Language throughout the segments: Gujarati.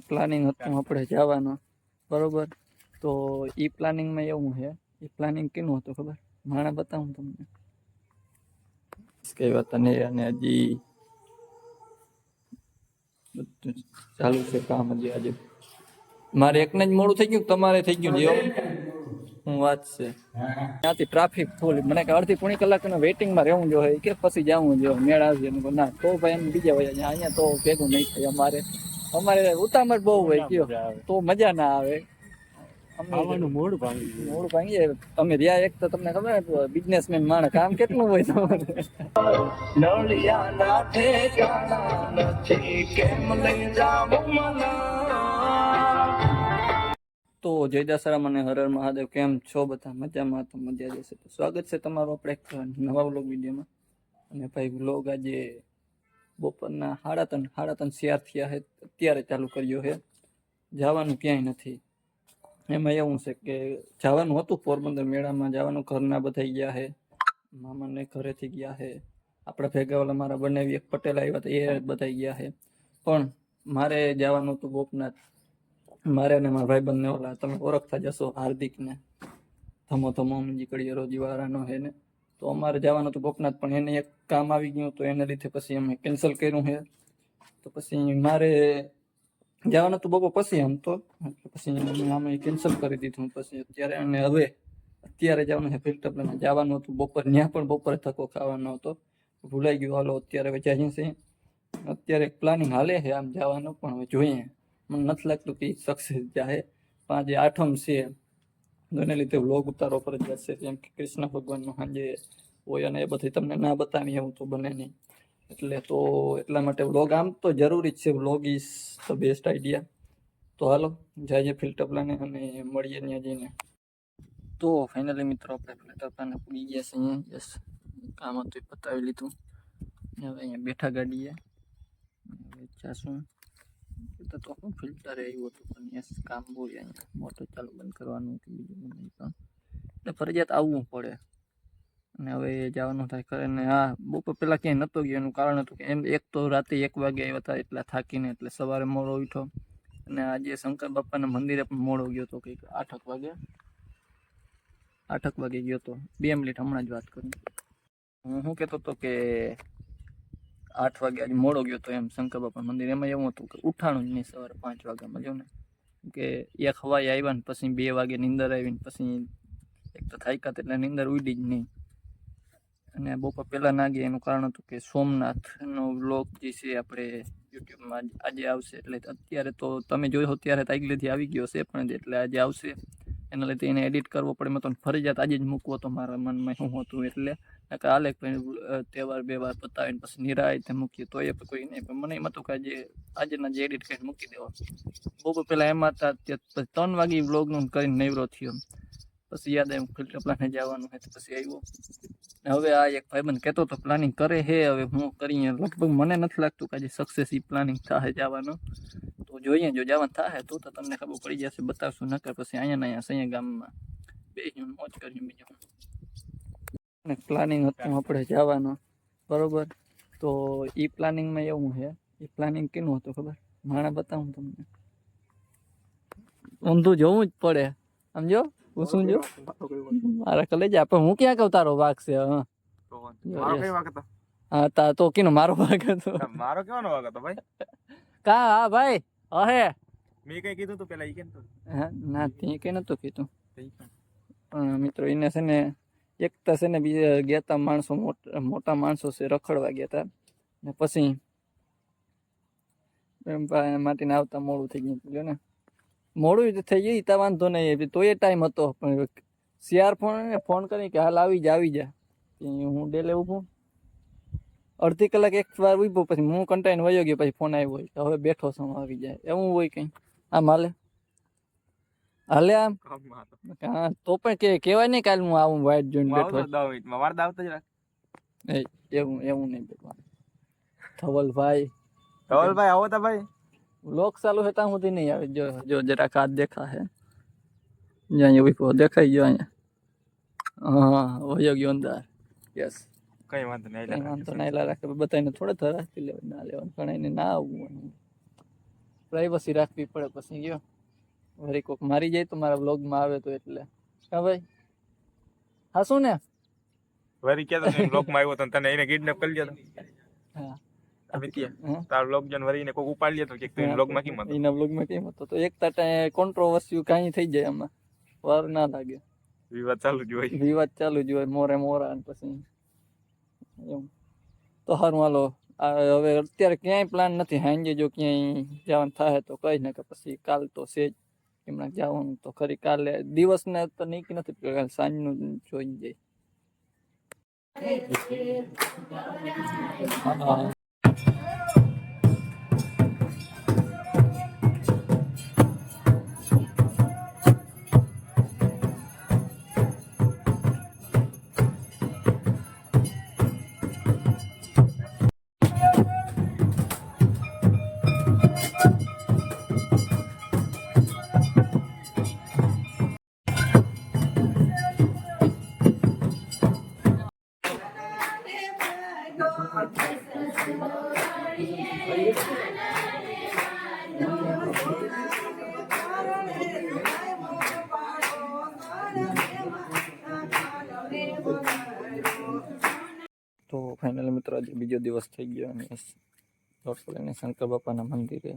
પ્લાનિંગ હતું આપણે જવાનું, બરોબર. તો એ પ્લાનિંગમાં એવું છે, એ પ્લાનિંગ કેનું હતું ખબર? માણા બતાવું તમને કઈ વાત નહીં. અને હજી બધું ચાલુ છે કામ. હજી આજે મારે એકને જ મોડું થઈ ગયું, તમારે થઈ ગયું જીઓ? હું વાત છે ત્યાંથી ટ્રાફિક ફૂલ. મને કે અડધી પોણી કલાકના વેઇટિંગમાં રહેવું જોઈએ કે પછી જવું જોઈએ, મેળ આવશે. ના તો ભાઈ એમ બીજા હોય અહીંયા તો ભેગું નહીં થાય. અમારે ઉતામળ બહુ હોય ગયો તો મજા ના આવે. મૂડ ભાંગી જાય. તમે રહ્યા એક તો તમને ખબર બિઝનેસમેન માણસ કામ કેટલું હોય તમારે. તો જય દાસારામ અને હર હર મહાદેવ. કેમ છો બધા? મજામાં? તો મજા જશે. તો સ્વાગત છે તમારું આપણે એક નવા વ્લોગ વિડીયોમાં. અને ભાઈ વ્લોગ આજે બપોરના 3:30 4 થયા છે, અત્યારે ચાલુ કર્યો છે. જવાનું ક્યાંય નથી. એમાં એવું છે કે જવાનું હતું પોરબંદર મેળામાં જવાનું, ઘરના બધા ગયા છે, મામાને ઘરેથી ગયા છે, આપણે ભેગા ઓલા મારા બનાવી એક પટેલ આવ્યા હતા એ બધા ગયા છે. પણ મારે જવાનું હતું ગોપનાથ. મારે અને મારા ભાઈબંધને ઓલા તમે ઓળખતા જશો હાર્દિકને, ધમો ધમો નીકળીએ રોજીવાળાનો છે ને. તો અમારે જવાનું હતું ગોપનાથ, પણ એને એક કામ આવી ગયું તો એને લીધે પછી અમે કેન્સલ કર્યું છે. તો પછી મારે જવાનું હતું બપોર પછી આમ તો, પછી અમે કેન્સલ કરી દીધું. પછી અત્યારે જવાનું છે ફિલ્ટરપ્લાન જવાનું હતું બપોર, ત્યાં પણ બપોરે ધક્કો ખાવાનો હતો, ભૂલાઈ ગયું. હાલો અત્યારે હવે જઈએ છીએ. અત્યારે પ્લાનિંગ હાલે છે આમ જવાનું, પણ હવે જોઈએ. મને નથી લાગતું કે સક્સેસ જાય. પણ આજે 8મ છે તો એને લીધે વ્લોગ ઉતારો પર જશે. જેમ કે કૃષ્ણ ભગવાનનું સાંજે હોય અને એ બધી તમને ના બતાવી એવું તો બને નહીં. એટલા માટે વ્લોગ આમ તો જરૂરી જ છે. Vlog is the best idea. તો હાલો જઈએ ફિલ્ટર પ્લાને અને મળીએ ત્યાં જઈને. તો ફાઇનલી મિત્રો આપણે ફિલ્ટર પ્લાને પૂરી ગયા છીએ. યસ, કામ હતું એ પતાવી લીધું. હવે અહીંયા બેઠા ગાડીએ જાશું. તો હું ફિલ્ટર આવ્યું હતું પણ યસ કામ બહુ અહીંયા મોટર ચાલુ બંધ કરવાનું કે બીજું નહીં, પણ એટલે ફરજિયાત આવવું પડે. અને હવે જવાનું થાય કરે ને. હા, બપોર પહેલાં ક્યાંય નહોતો ગયો. એનું કારણ હતું કે એમ એક તો રાતે 1 વાગે આવ્યા હતા, એટલા થાકીને, એટલે સવારે મોડો ઉઠ્યો. અને આજે શંકર બાપાના મંદિરે પણ મોડો ગયો હતો, કંઈક 8 વાગે ગયો હતો. 2 મિનિટ હમણાં જ વાત કરું. હું શું કહેતો હતો કે 8 વાગે આજે મોડો ગયો હતો એમ શંકર બાપા મંદિર. એમાં એવું હતું કે ઉઠાણું જ નહીં સવારે 5 વાગ્યામાં. જો ને કે 1 હવાઈ આવ્યા ને પછી 2 વાગે નીંદર આવીને પછી એક તો થાક્યા એટલે નીંદર ઉડી જ નહીં. અને બપોર પહેલાં ના ગયા એનું કારણ હતું કે સોમનાથનો વ્લોગ જે છે આપણે યુટ્યુબમાં આજે આવશે. એટલે અત્યારે તો તમે જોયો ત્યારે તો આગલેથી આવી ગયો છે, પણ એટલે આજે આવશે. એના લીધે એને એડિટ કરવો પડે. મેં તો ફરજિયાત આજે જ મૂકવો હતો, મારા મનમાં શું હતું એટલે હાલે તહેવાર 2 વાર પતાવીને પછી નિરાયતે મૂકીએ તો એ કોઈ નહીં. પણ મને એમ હતું કે આજના જે એડિટ કરીને મૂકી દેવા. બપોર પહેલાં એમાં હતા, 3 વાગે વ્લોગનું કરીને નવરો થયો. પછી યાદ આવ્યું ફિલ્ટર પ્લાને જવાનું હોય તો પછી આવ્યો. હવે આ એક ભાઈબંધ કહેતો તો પ્લાનિંગ કરે છે, હવે હું કરીએ. લગભગ મને નથી લાગતું કે આજે સક્સેસ એ પ્લાનિંગ થાય જવાનું. તો જોઈએ, જો જવાનું થાય તો તમને ખબર પડી જશે, બતાવશું. નકર પછી અહીંયા સૈયા ગામમાં બેસીને મોજ કરીએ બીજું. પ્લાનિંગ હતું આપણે જવાનું, બરોબર. તો એ પ્લાનિંગમાં એવું છે, એ પ્લાનિંગ કેનું હતું ખબર? માણા બતાવું તમને, ઊંધું જોવું જ પડે સમજો. શું જો મારા કલેજા પણ હું ક્યાં કહું તારો વાઘ છે. હા તો કીનો મારો વાઘ હતો. મારો કેવાનો વાગ હતો ભાઈ? કા હા ભાઈ અહે મેં કઈ કીધું તું પેલા ઈ કેમ તો? ના તે કઈ નતું કીધું. પણ મિત્રો એને છે ને એક તો છે ને બીજા ગયા તા માણસો, મોટા માણસો છે, રખડવા ગયા તા ને પછી માટીને આવતા મોડું થઈ ગયું ને. મોડું થઈ ગયું તા વાંધો નહીં, તો એ ટાઈમ હતો. પણ શિયાર ફોન કરી કે હાલ આવી જા. હું ડેલે ઊભું અડધી કલાક 1 વાર ઉભો, પછી હું કંટાઈને વયો ગયો. પછી ફોન આવ્યો હોય હવે બેઠો છું આવી જાય, એવું હોય કઈ. આમ હાલે આમ હા તો પણ કેવાય નહીં કાલ હું આવું વાઈટ જોઈને બેઠો. એવું નહીં બેઠવાનું. ધવલભાઈ આવો તા ભાઈ. લોક ચાલુ છે ત્યાં સુધી નહીં આવે. જો જરાક હાથ દેખા હે, અહીંયા દેખાઈ ગયો અહીંયા. હા વયો ગયો અંદર. યસ કઈ વાંધો નહીં, રાખે બધાને થોડા રાખી લેવા, ના લેવાનું ઘણા ના આવવું. પ્રાઇવસી રાખવી પડે પછી ગયો વળી કોક મારી જાય તો મારા બ્લોગમાં આવે તો એટલે હા ભાઈ હા શું ને વરી ક્યાં તો બ્લોક માં આવ્યો તો તને એને કિડનેપ કરી લીધો હા અમે ત્યાં હા તાર બ્લોગ જન વરીને કોક ઉપાડી લેતો કે તું બ્લોગ માં કેમ હતો એના બ્લોગમાં કેમ હતો તો એક ટાટા કોન્ટ્રોવર્સી કાંઈ થઈ જાય આમાં વાર ના લાગે વિવાદ ચાલુ જ હોય વિવાદ ચાલુ જ હોય મોરે મોરા અને પછી એમ તો સારું હાલો હવે અત્યારે ક્યાંય પ્લાન નથી સાંજે જો ક્યાંય જવાનું થાય તો કઈ ને કે પછી કાલ તો છે જ એમણે જવાનું તો ખરી કાલે દિવસને તો નીકળી નથી સાંજનું જોઈ જાય હા તો ફાઇનલી મિત્રો આજે બીજો દિવસ થઈ ગયો અને દોડપડીને શંકર બાપાના મંદિરે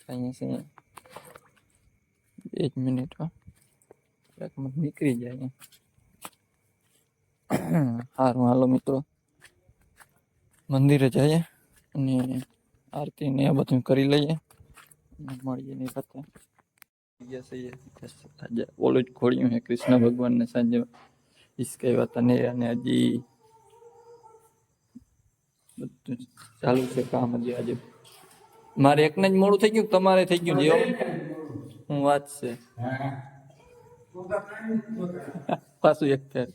અહીંયા છે 1 મિનિટ નીકળી જાય સારું હાલો મિત્રો મંદિરે જઈએ અને આરતી ને બધું કરી લઈએ મળીએ ની સાથે આજે ઓલું જ ખોડ્યું હે કૃષ્ણ ભગવાનને સાંજે ઈસકાવ્યા હતા ને અને હજી બધું ચાલુ છે કામ હજી આજે મારે એકને જ મોડું થઈ ગયું તમારે થઈ ગયું જીઓ હું વાત છે પાછું એક ફેર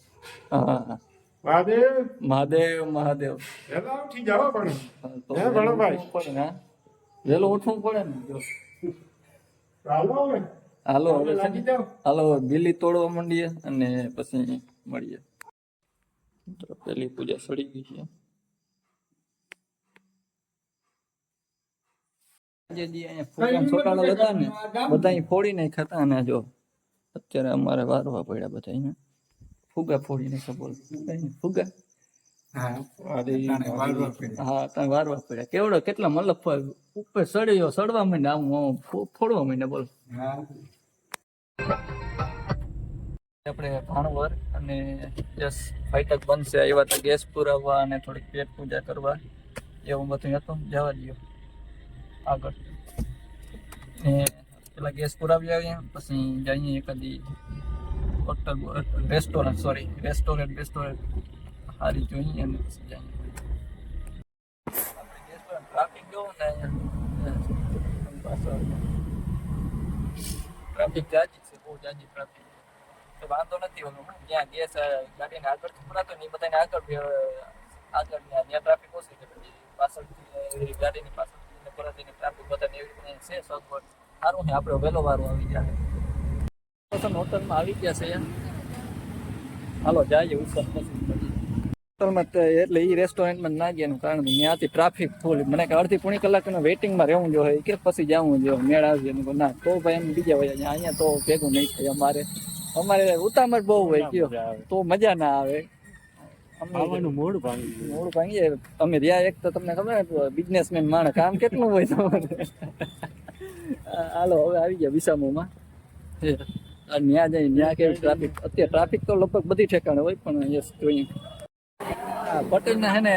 હા મહાદેવ મહાદેવ મહાદેવ વેલા ઉઠી જાવ પણ તો હે ભણભાઈ? પડે ને હા? વહેલું ઉઠવું પડે ને જો ચાલો હવે હાલો હવે છે લાગી ને, જાવ હાલો બિલી તોડવા માંડીએ અને પછી મળીએ તો પેલી પૂજા સડી ગઈ છે જે અહીંયા ફૂગા છોટાડા હતા ને બધા ફોડી નહીં ખાતા અને જો અત્યારે અમારે વારવા પડ્યા બધા અહીંયા ફુગા ફોડીને ખબર ફુગા હા ત્યાં વારવા પડ્યા કેવડો કેટલા મતલબ ઉપર સડ્યો સડવા માંડે આમ ફોડવા માંડે બોલ આપણે ભાણવર અને જસ ફાઈટક બનશે આવ્યા તો ગેસ પુરાવવા અને થોડીક પેટ પૂજા કરવા એવું બધું હતું જવા દો આગળ ને પેલા ગેસ પુરાવી આવ્યા પછી જઈએ એકાદી હોટલ રેસ્ટોરન્ટ સારી જોઈએ અને પછી જઈએ ટ્રાફિક જોવો ને ટ્રાફિક જાજી છે બહુ જાજી ટ્રાફિક તો વાંધો નથી ઓલું જ્યાં ગેસ ગાડીને આગળથી પુરાતો ને એ બધાને આગળ ત્યાં ટ્રાફિક ઓછી છે પછી પાછળથી ગાડીની પાછળથી પુરાતીને ટ્રાફિક બધાને એવી રીતે છે સગવડ સારું છે આપણે વહેલો વારો આવી જાય હોટલમાં આવી ગયા છે હાલો જાય હોટલમાં એટલે એ રેસ્ટોરન્ટમાં ના ગયાનું કારણ ત્યાંથી ટ્રાફિક ફૂલ મને કે અડધી પોણી કલાકનું વેઇટિંગમાં રહેવું જોઈએ કે પછી જવું જોઈએ મેળ આવી ના તો ભાઈ એમ બીજા હોય અહીંયા તો ભેગું નહીં થાય અમારે ઉતામળ બહુ હોય કયો તો મજા ના આવે મોડ ભાંગી જાય તમે રહ્યા એક તો તમને ખબર બિઝનેસમેન માણસ કામ કેટલું હોય તમારે હાલો હવે આવી ગયા વિસામોમાં ત્યાં જઈ ત્યાં કેવી ટ્રાફિક અત્યારે ટ્રાફિક તો લગભગ બધી ઠેકાણે હોય પણ યસ જોઈએ પટેલને હે ને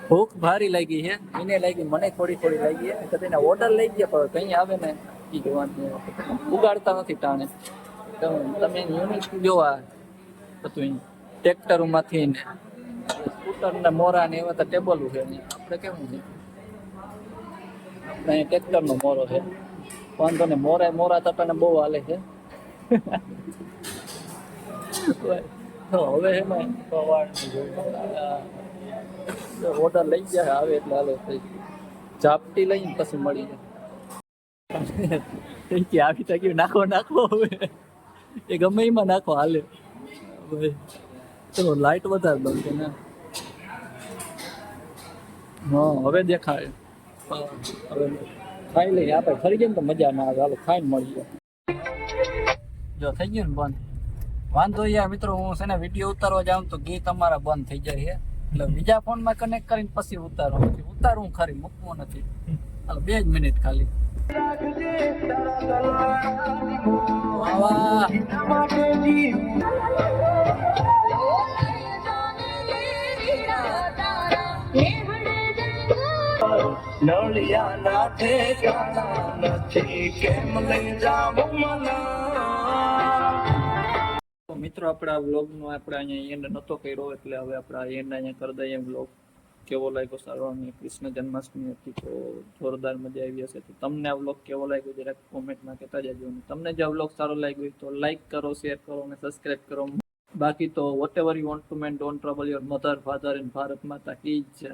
ભૂખ ભારી લાગી છે એને લાગી મને થોડી લાગી છે કદી ઓર્ડર લઈ ગયા પણ કઈ આવે ને એ જોવાનું ઉગાડતા નથી ટાણે તમે યુનિટ જોવા બધું ટ્રેક્ટરોમાંથી ને સ્કૂટરના મોરા ને એવા તો ટેબલો છે આપણે કેવું છે આપણે ટ્રેક્ટરનો મોરો છે વાંધો ને મોરા તો તને બહુ હાલે છે હવે એમાં ઓર્ડર લઈ ગયા આવે એટલે હાલો થઈ ઝાપટી લઈને પછી મળી જાય આવી તકી નાખો હવે એ ગમે એમાં નાખો હાલે ચલો લાઈટ વધારે બંધ છે ને હા હવે દેખાય હવે ખાઈ લઈએ આપણે ફરી જઈએ ને તો મજા ના આવે. હાલો ખાઈને મળીએ. જો થઈ ગયું ને બંધ. વાંધો યાર મિત્રો, હું છે ને વિડીયો ઉતારવા જાઉં તો ગીત અમારા બંધ થઈ જાય છે. એટલે બીજા ફોનમાં કનેક્ટ કરીને પછી ઉતારવું ખરી, મૂકવું નથી. હાલો 2 જ મિનિટ ખાલી. વાહ નળિયા ના ઠેકાણા નથી, કેમ લઈ જાવું મને. મિત્રો આપણે આ વ્લોગનો આપણે અહીંયા એન્ડ નતો કર્યો, એટલે હવે આપણે આ એન્ડ અહીંયા કરી દઈએ. વ્લોગ કેવો લાગ્યો સારો, અને કૃષ્ણ જન્માષ્ટમી હતી તો જોરદાર મજા આવી હશે. તો તમને આ વ્લોગ કેવો લાગ્યો જરાક કોમેન્ટમાં કહેતા જજો. અને તમને જો આ વ્લોગ સારો લાગ્યો હોય તો લાઈક કરો, શેર કરો અને સબસ્ક્રાઇબ કરો. બાકી તો whatever you want to man, don't trouble your mother, father and Bharat માતા કી જય.